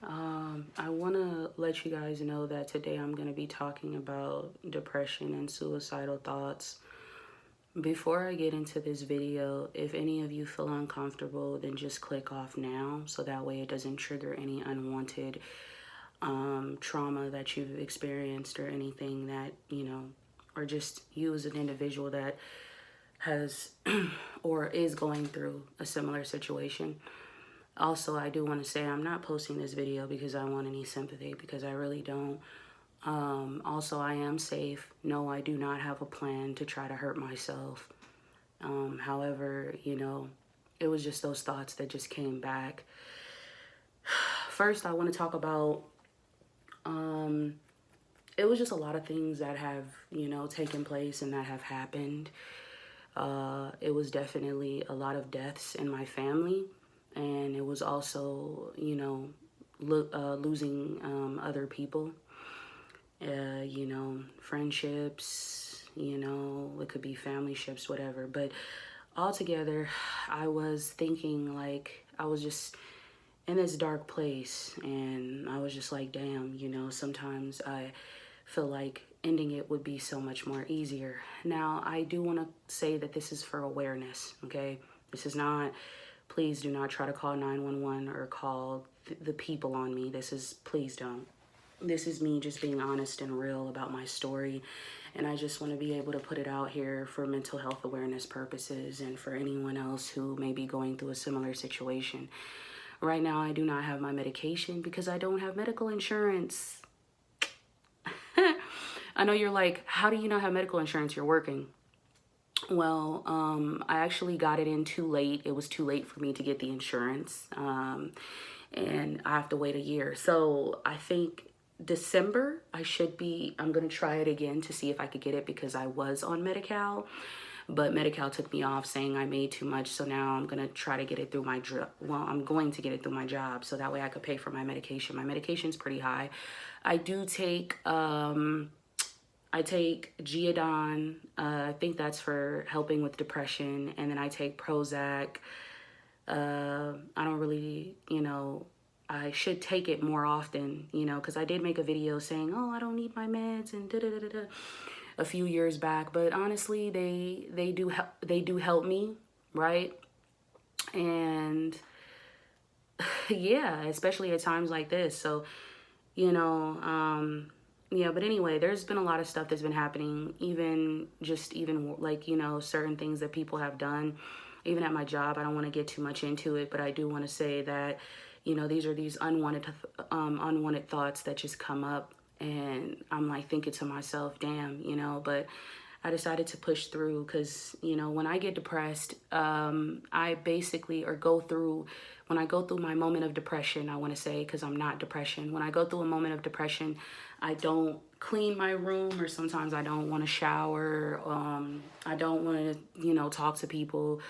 I want to let you guys know that today I'm going to be talking about depression and suicidal thoughts. Before I get into this video, if any of you feel uncomfortable, then just click off now so that way it doesn't trigger any unwanted trauma that you've experienced or anything that, or just you as an individual that has or is going through a similar situation. Also, I do want to say I'm not posting this video because I want any sympathy, because I really don't. Also, I am safe. No, I do not have a plan to try to hurt myself. However, it was just those thoughts that just came back. First, I want to talk about, it was just a lot of things that have, taken place and that have happened. It was definitely a lot of deaths in my family. And it was also, losing other people, friendships, it could be family ships, whatever. But altogether, I was thinking like I was just in this dark place, and I was just like, damn, sometimes I feel like ending it would be so much more easier. Now, I do want to say that this is for awareness, okay? This is not, please do not try to call 911 or call the people on me. Please don't. This is me just being honest and real about my story. And I just want to be able to put it out here for mental health awareness purposes and for anyone else who may be going through a similar situation. Right now, I do not have my medication because I don't have medical insurance. I know you're like, how do you not have medical insurance? You're working. Well, I actually got it in too late. It was too late for me to get the insurance. And I have to wait a year. So I think December, I'm going to try it again to see if I could get it, because I was on Medi-Cal. But Medi-Cal took me off saying I made too much. So now I'm going to try to get it through my job. Well, I'm going to get it through my job. So that way I could pay for my medication. My medication's pretty high. I do take, I take Geodon. I think that's for helping with depression. And then I take Prozac. I don't really, I should take it more often, because I did make a video saying, oh, I don't need my meds and da-da-da-da-da a few years back. But honestly, they do help me, right? And yeah, especially at times like this. So, yeah, but anyway, there's been a lot of stuff that's been happening, even like, certain things that people have done, even at my job. I don't want to get too much into it, but I do want to say that, these unwanted thoughts that just come up, and I'm like thinking to myself, damn, but I decided to push through because, when I get depressed, I basically, when I go through my moment of depression, I want to say, because I'm not depression. When I go through a moment of depression, I don't clean my room, or sometimes I don't want to shower. I don't want to, talk to people,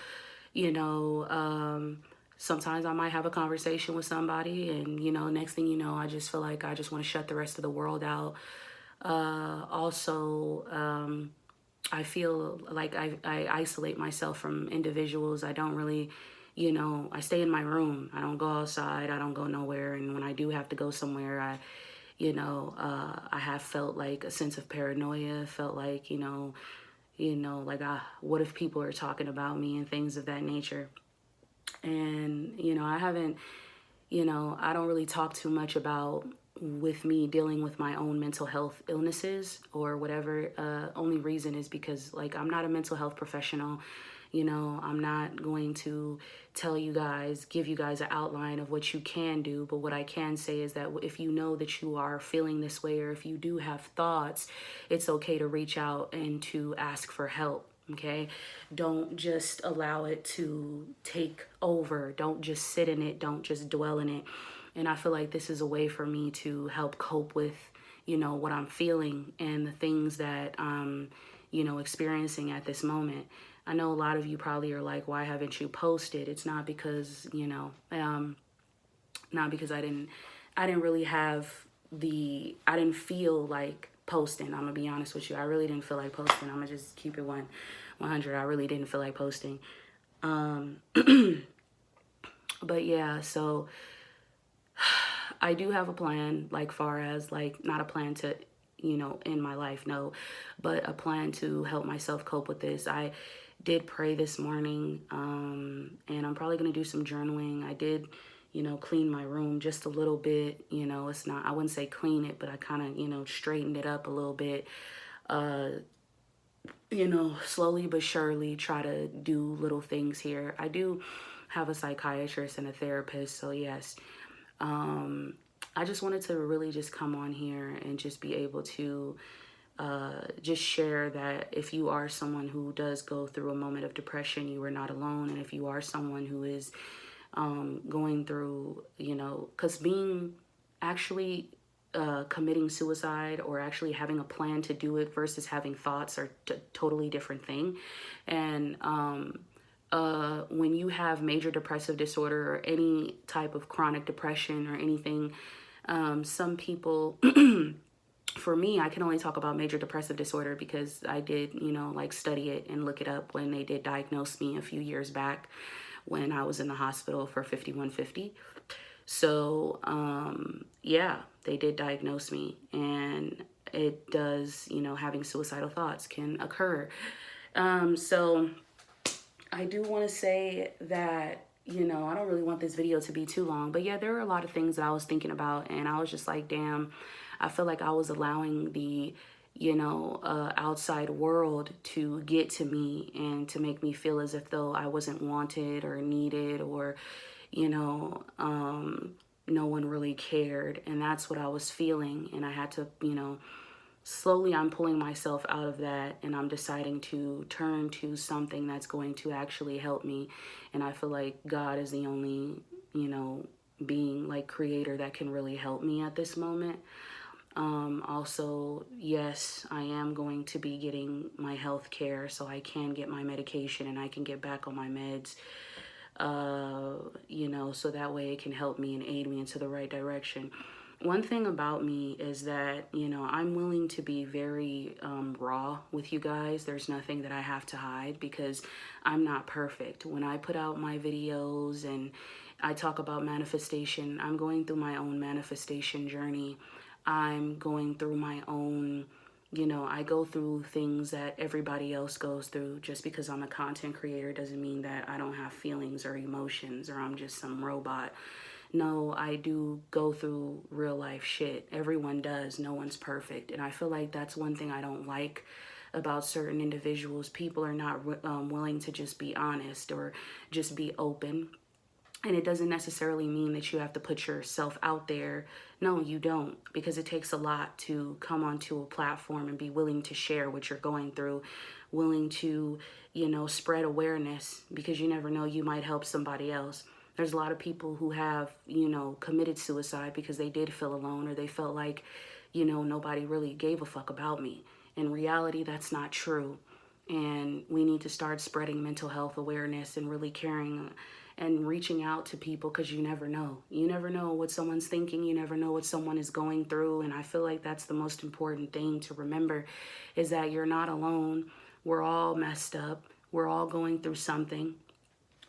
sometimes I might have a conversation with somebody, and, next thing you know, I just feel like I just want to shut the rest of the world out. Also, I feel like I isolate myself from individuals. I don't really, I stay in my room. I don't go outside. I don't go nowhere. And when I do have to go somewhere, I have felt like a sense of paranoia, felt like, like, what if people are talking about me and things of that nature. And, I haven't, I don't really talk too much about with me dealing with my own mental health illnesses or whatever. Only reason is because, like, I'm not a mental health professional. I'm not going to give you guys an outline of what you can do. But what I can say is that if you know that you are feeling this way, or if you do have thoughts, it's okay to reach out and to ask for help. Okay, don't just allow it to take over. Don't just sit in it. Don't just dwell in it. And I feel like this is a way for me to help cope with, what I'm feeling and the things that I'm, experiencing at this moment. I know a lot of you probably are like, why haven't you posted? It's not because, not because I didn't really I didn't feel like posting. I'm gonna be honest with you. I really didn't feel like posting. I'm gonna just keep it 100. I really didn't feel like posting. But yeah, so I do have a plan, like far as like not a plan to, end my life, no, but a plan to help myself cope with this. I did pray this morning, and I'm probably gonna do some journaling. I did, clean my room just a little bit. It's not, I wouldn't say clean it, but I kind of, straightened it up a little bit. Uh, Slowly but surely try to do little things here. I do have a psychiatrist and a therapist, so yes. Um, I just wanted to really just come on here and just be able to just share that if you are someone who does go through a moment of depression, you are not alone. And if you are someone who is going through, because being actually committing suicide or actually having a plan to do it versus having thoughts are totally different thing. And when you have major depressive disorder or any type of chronic depression or anything, some people, for me, I can only talk about major depressive disorder because I did, like study it and look it up when they did diagnose me a few years back when I was in the hospital for 5150. So, yeah, they did diagnose me, and it does, having suicidal thoughts can occur. So I do want to say that, I don't really want this video to be too long, but yeah, there were a lot of things that I was thinking about, and I was just like, damn, I feel like I was allowing the, outside world to get to me and to make me feel as if though I wasn't wanted or needed or, no one really cared. And that's what I was feeling. And I had to, slowly I'm pulling myself out of that, and I'm deciding to turn to something that's going to actually help me. And I feel like God is the only, being like creator that can really help me at this moment. Also, yes, I am going to be getting my health care so I can get my medication and I can get back on my meds, so that way it can help me and aid me into the right direction. One thing about me is that, I'm willing to be very raw with you guys. There's nothing that I have to hide because I'm not perfect. When I put out my videos and I talk about manifestation, I'm going through my own manifestation journey. I'm going through my own, I go through things that everybody else goes through. Just because I'm a content creator doesn't mean that I don't have feelings or emotions or I'm just some robot. No, I do go through real life shit. Everyone does. No one's perfect. And I feel like that's one thing I don't like about certain individuals. People are not willing to just be honest or just be open. And it doesn't necessarily mean that you have to put yourself out there. No, you don't, because it takes a lot to come onto a platform and be willing to share what you're going through, willing to, spread awareness, because you never know, you might help somebody else. There's a lot of people who have, committed suicide because they did feel alone or they felt like, nobody really gave a fuck about me. In reality, that's not true. And we need to start spreading mental health awareness and really caring and reaching out to people, because you never know. You never know what someone's thinking. You never know what someone is going through. And I feel like that's the most important thing to remember, is that you're not alone. We're all messed up. We're all going through something.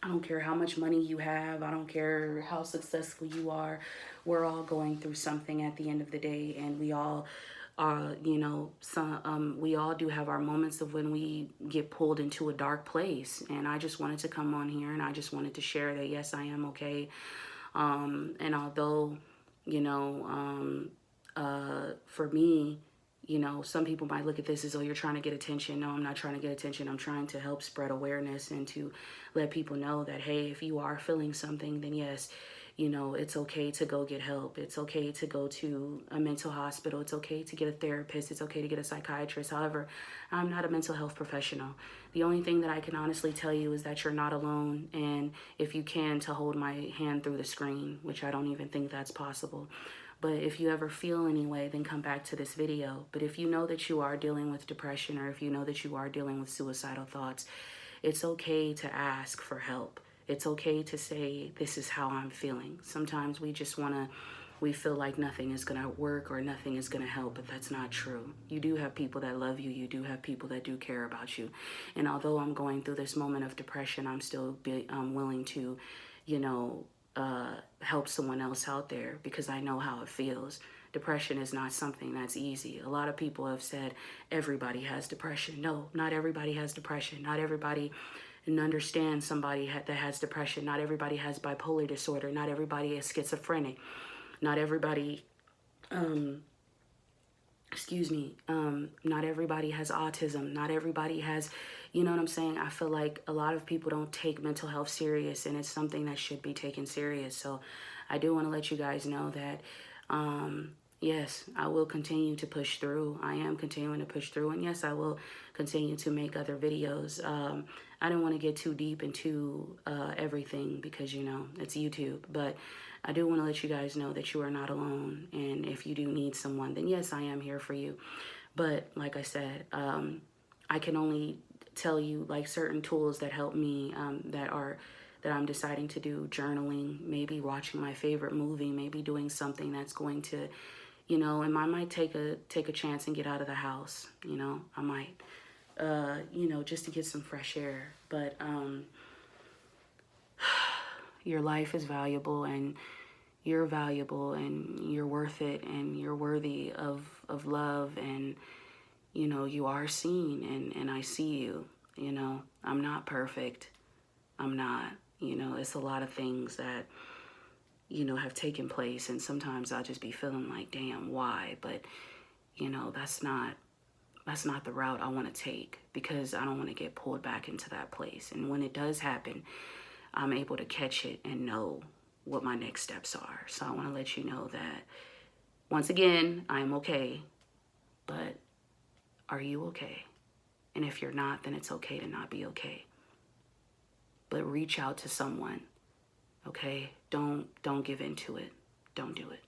I don't care how much money you have. I don't care how successful you are. We're all going through something at the end of the day. And we all we all do have our moments of when we get pulled into a dark place. And I just wanted to come on here and I just wanted to share that, yes, I am okay. And although, for me, some people might look at this as, oh, you're trying to get attention. No, I'm not trying to get attention. I'm trying to help spread awareness and to let people know that, hey, if you are feeling something, then yes, it's okay to go get help. It's okay to go to a mental hospital. It's okay to get a therapist. It's okay to get a psychiatrist. However, I'm not a mental health professional. The only thing that I can honestly tell you is that you're not alone. And if you can, to hold my hand through the screen, which I don't even think that's possible. But if you ever feel any way, then come back to this video. But if you know that you are dealing with depression, or if you know that you are dealing with suicidal thoughts, it's okay to ask for help. It's okay to say, this is how I'm feeling. Sometimes we feel like nothing is going to work or nothing is going to help, but that's not true. You do have people that love you. You do have people that do care about you. And although I'm going through this moment of depression, I'm still willing to, help someone else out there, because I know how it feels. Depression is not something that's easy. A lot of people have said everybody has depression. No, not everybody has depression. Not everybody understands somebody that has depression. Not everybody has bipolar disorder. Not everybody is schizophrenic. Not everybody, not everybody has autism. Not everybody has, you know what I'm saying? I feel like a lot of people don't take mental health serious, and it's something that should be taken serious. So I do want to let you guys know that, yes, I will continue to push through. I am continuing to push through. And yes, I will continue to make other videos. I don't want to get too deep into everything because, you know, it's YouTube. But I do want to let you guys know that you are not alone. And if you do need someone, then yes, I am here for you. But like I said, I can only tell you like certain tools that help me, that I'm deciding to do: journaling, maybe watching my favorite movie, maybe doing something that's going to, you know, and I might take a chance and get out of the house, you know, I might, you know, just to get some fresh air. But your life is valuable, and you're valuable, and you're worth it, and you're worthy of love, and, you know, you are seen, and I see you, you know. I'm not perfect. I'm not, you know, it's a lot of things that, you know, have taken place, and sometimes I'll just be feeling like, damn, why? But, you know, that's not the route I want to take, because I don't want to get pulled back into that place. And when it does happen, I'm able to catch it and know what my next steps are. So I want to let you know that, once again, I'm okay, but are you okay? And if you're not, then it's okay to not be okay. But reach out to someone, okay? Don't give in to it. Don't do it.